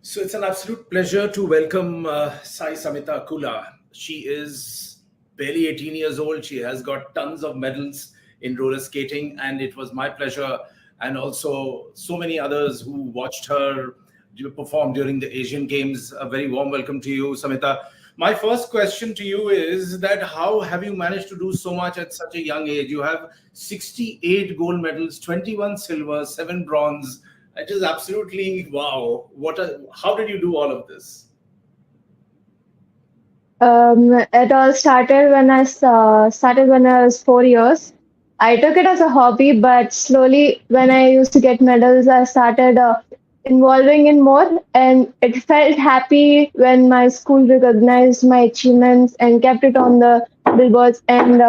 So it's an absolute pleasure to welcome Sai Samhitha Kula. She is barely 18 years old. She has got tons of medals in roller skating, and it was my pleasure, and also so many others who watched her perform during the Asian Games. A very warm welcome to you, Samhita. My first question to you is that how have you managed to do so much at such a young age? You have 68 gold medals, 21 silver, 7 bronze. It is absolutely wow. How did you do all of this? It all started when started when I was 4 years. I took it as a hobby, but slowly, when I used to get medals, I started involving in more, and it felt happy when my school recognized my achievements and kept it on the billboards. And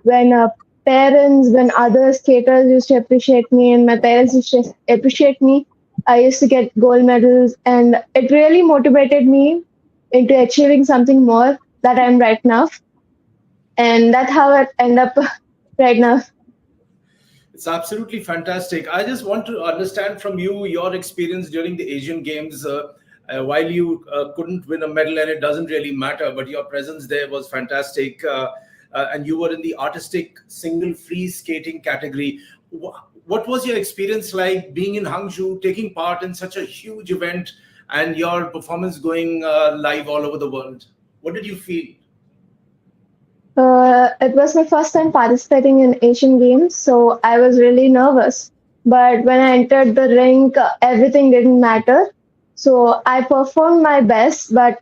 when when other skaters used to appreciate me, and my parents used to appreciate me, I used to get gold medals, and it really motivated me into achieving something more that I'm right now. And that's how I end up right now. It's absolutely fantastic. I just want to understand from you your experience during the Asian Games. While you couldn't win a medal, and it doesn't really matter, but your presence there was fantastic. And you were in the artistic single free skating category. What was your experience like being in Hangzhou, taking part in such a huge event, and your performance going live all over the world? What did you feel? It was my first time participating in Asian Games, so I was really nervous. But when I entered the rink, everything didn't matter. So I performed my best, but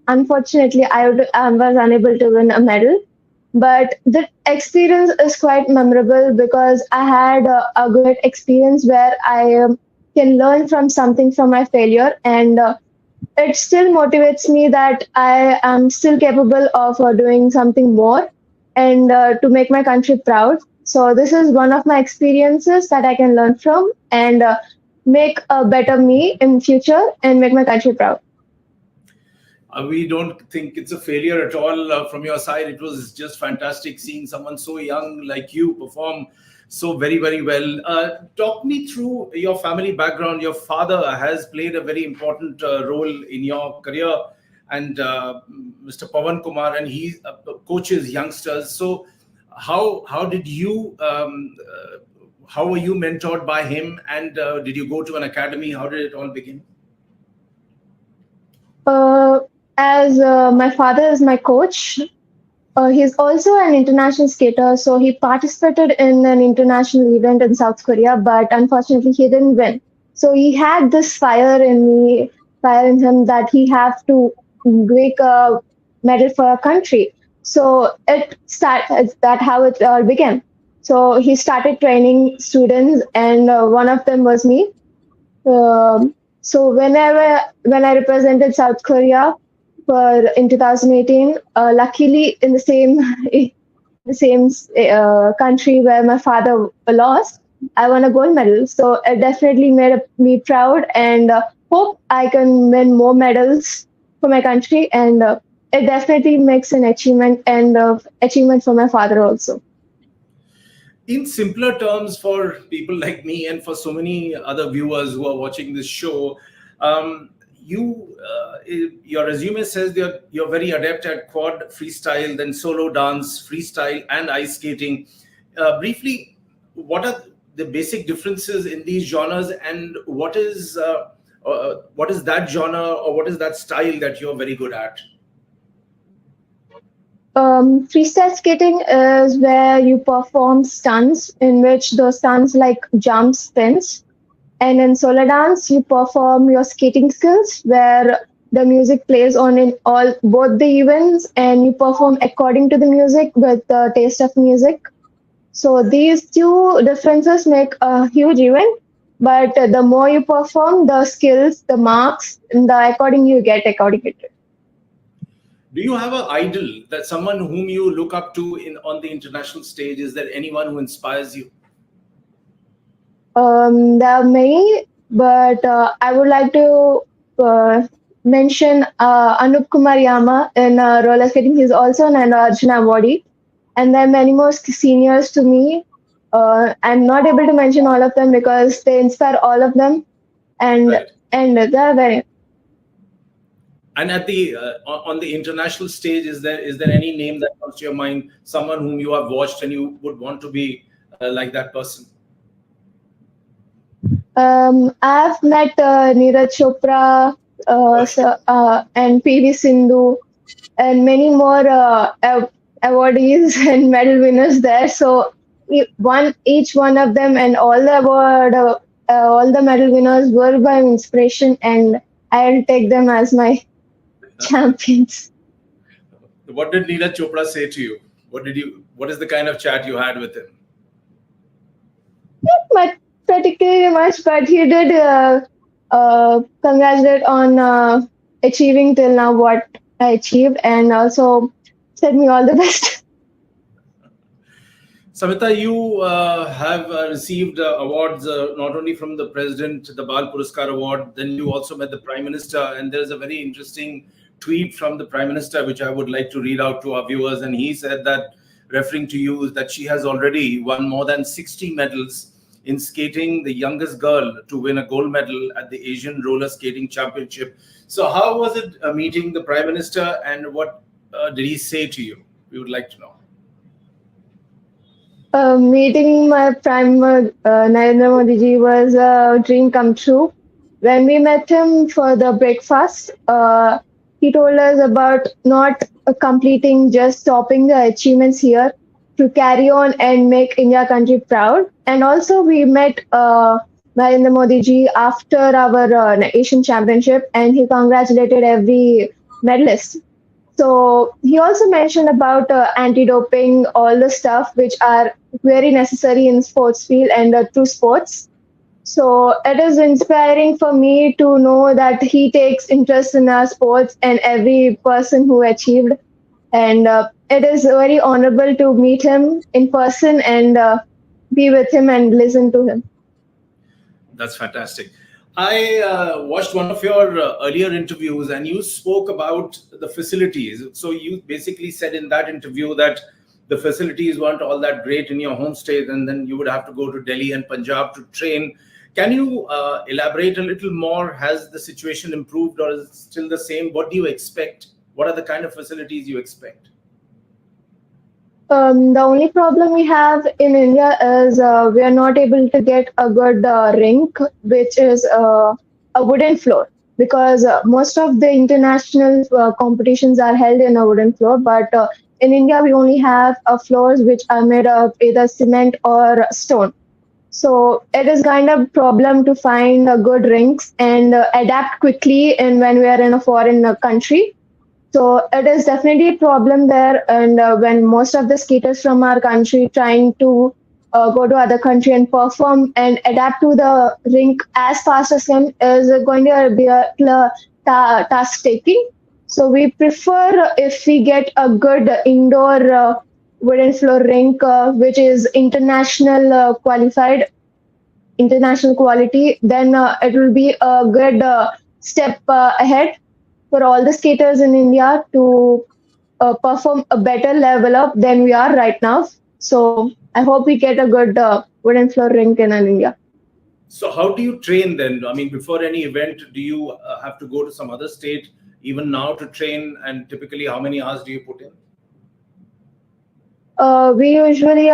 unfortunately, I was unable to win a medal. But the experience is quite memorable because I had a great experience where I can learn from something from my failure, and it still motivates me that I am still capable of doing something more and to make my country proud. So this is one of my experiences that I can learn from and make a better me in future and make my country proud. We don't think it's a failure at all from your side. It was just fantastic seeing someone so young like you perform so very, very well. Talk me through your family background. Your father has played a very important role in your career, and Mr. Pawan Kumar, and he coaches youngsters. So, how did you? How were you mentored by him? And did you go to an academy? How did it all begin? Uh, as my father is my coach, he's also an international skater, so he participated in an international event in South Korea, but unfortunately he didn't win. So he had this fire in him that he have to make a medal for a country. So it's that how it all began. So he started training students, and one of them was me. So when I represented South Korea for in 2018, luckily in the same country where my father lost, I won a gold medal. So it definitely made me proud, and hope I can win more medals for my country. And it definitely makes an achievement and achievement for my father also. In simpler terms, for people like me and for so many other viewers who are watching this show, your resume says you're very adept at quad freestyle, then solo dance, freestyle, and ice skating. Briefly, what are the basic differences in these genres, and what is that genre, or what is that style that you're very good at? Freestyle skating is where you perform stunts in which those stunts like jumps, spins. And in solo dance, you perform your skating skills where the music plays on in all both the events and you perform according to the music with the taste of music. So these two differences make a huge event. But the more you perform, the skills, the marks, and the according you get according to it. Do you have an idol, that someone whom you look up to in on the international stage? Is there anyone who inspires you? There are many, but I would like to mention Anup Kumar Yama in roller skating. He's also an Arjuna awardee, and there are many more seniors to me. I'm not able to mention all of them because they inspire all of them, and Right. they're very. And at the on the international stage, is there any name that comes to your mind? Someone whom you have watched and you would want to be like that person? I've met Neeraj Chopra Oh, sure. and PV Sindhu and many more awardees and medal winners there. So each one of them, and all the medal winners were my inspiration, and I'll take them as my champions. What did Neeraj Chopra say to you? What is the kind of chat you had with him? But particularly much, but he did congratulate on achieving till now what I achieved, and also said me all the best. Samhita, you have received awards not only from the president, the Bal Puraskar Award, then you also met the Prime Minister. And there's a very interesting tweet from the Prime Minister, which I would like to read out to our viewers. And he said that, referring to you, that she has already won more than 60 medals in skating, the youngest girl to win a gold medal at the Asian Roller Skating Championship. So, how was it meeting the Prime Minister, and what did he say to you? We would like to know. Meeting my Prime Narendra Modi ji was a dream come true. When we met him for the breakfast, he told us about not completing, just stopping the achievements here to carry on and make India country proud. And also we met Narendra Modi ji after our Asian championship, and he congratulated every medalist. So he also mentioned about anti-doping, all the stuff which are very necessary in sports field and through sports. So it is inspiring for me to know that he takes interest in our sports and every person who achieved. And it is very honorable to meet him in person and be with him and listen to him. That's fantastic. I watched one of your earlier interviews, and you spoke about the facilities. So you basically said in that interview that the facilities weren't all that great in your home state, and then you would have to go to Delhi and Punjab to train. Can you elaborate a little more? Has the situation improved, or is it still the same? What do you expect? What are the kind of facilities you expect? The only problem we have in India is we are not able to get a good rink, which is a wooden floor, because most of the international competitions are held in a wooden floor. But in India, we only have floors which are made of either cement or stone. So it is kind of problem to find good rinks and adapt quickly and when we are in a foreign country. So it is definitely a problem there, and when most of the skaters from our country trying to go to other country and perform and adapt to the rink as fast as them is going to be a task taking. So we prefer if we get a good indoor wooden floor rink, which is international qualified, international quality, then it will be a good step ahead for all the skaters in India to perform a better level up than we are right now. So I hope we get a good wooden floor rink in India. So how do you train then? I mean, before any event, do you have to go to some other state even now to train? And typically, how many hours do you put in? We usually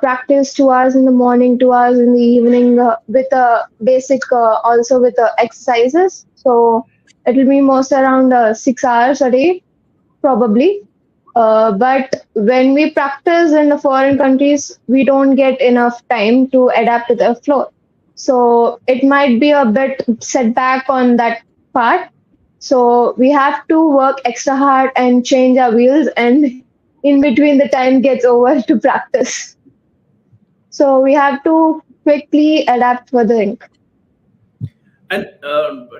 practice 2 hours in the morning, 2 hours in the evening with basic, also with exercises. So it will be most around 6 hours a day, probably. But when we practice in the foreign countries, we don't get enough time to adapt to the floor. So it might be a bit setback on that part. So we have to work extra hard and change our wheels, and in between the time gets over to practice. So we have to quickly adapt for the rink. And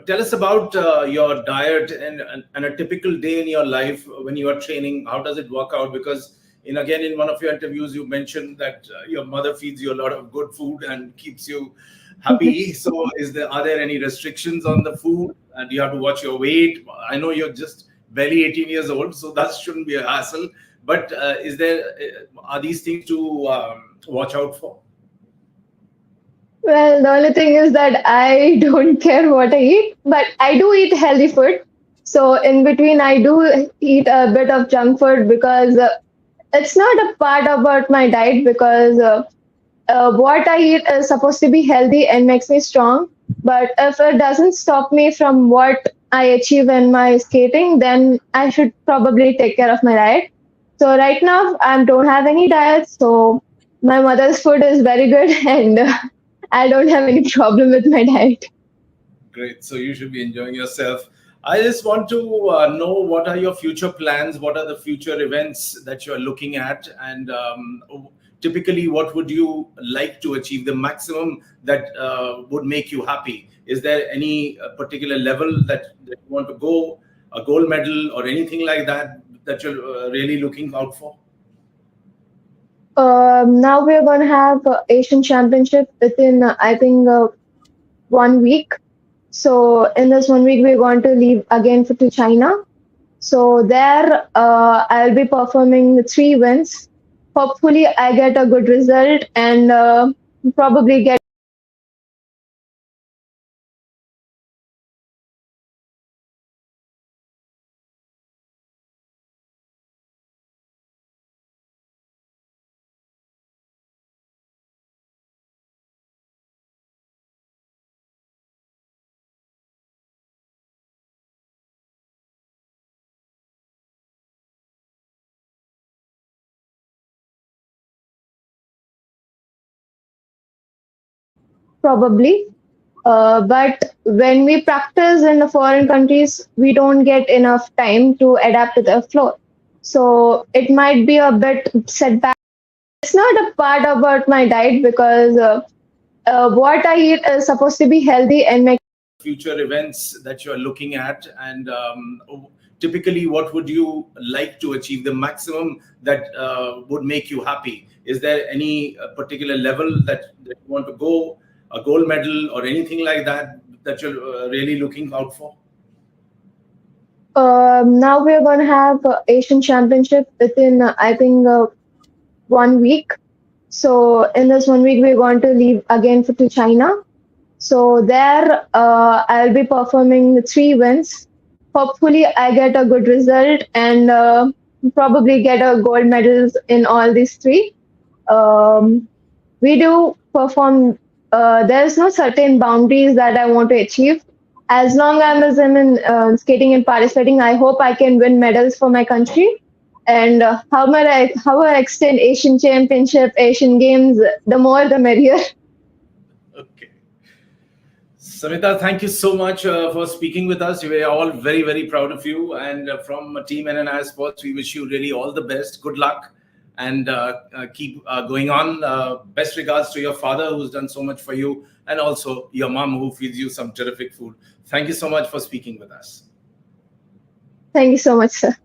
tell us about your diet and a typical day in your life when you are training. How does it work out? Because in one of your interviews, you mentioned that your mother feeds you a lot of good food and keeps you happy. So, are there any restrictions on the food? Do you have to watch your weight? I know you're just barely 18 years old, so that shouldn't be a hassle. But are these things to watch out for? Well, the only thing is that I don't care what I eat, but I do eat healthy food. So in between, I do eat a bit of junk food because it's not a part about my diet because what I eat is supposed to be healthy and makes me strong. But if it doesn't stop me from what I achieve in my skating, then I should probably take care of my diet. So right now, I don't have any diet. So my mother's food is very good, and I don't have any problem with my diet. Great. So you should be enjoying yourself. I just want to know what are your future plans? What are the future events that you're looking at? And typically, what would you like to achieve? The maximum that would make you happy? Is there any particular level that you want to go, a gold medal or anything like that that you're really looking out for? Now we're going to have Asian Championship within, I think, 1 week. So in this 1 week, we're going to leave again to China. So there, I'll be performing 3 wins. Hopefully, I get a good result and probably get. Probably. But when we practice in the foreign countries, we don't get enough time to adapt to the floor. So it might be a bit setback. It's not a part about my diet because what I eat is supposed to be healthy and make. Future events that you're looking at, and typically what would you like to achieve, the maximum that would make you happy? Is there any particular level that you want to go, a gold medal or anything like that that you're really looking out for? Now we're going to have Asian Championship within, I think, 1 week. So in this 1 week, we're going to leave again to China. So there, I'll be performing 3 wins. Hopefully, I get a good result and probably get a gold medals in all these three. We do perform. There's no certain boundaries that I want to achieve. As long as I'm in skating and participating, I hope I can win medals for my country. And how I extend Asian Championship, Asian Games, the more the merrier. Okay. Samhita, thank you so much for speaking with us. We are all very, very proud of you. And from Team NNI Sports, we wish you really all the best. Good luck and keep going on. Best regards to your father, who's done so much for you, and also your mom, who feeds you some terrific food. Thank you so much for speaking with us. Thank you so much, sir.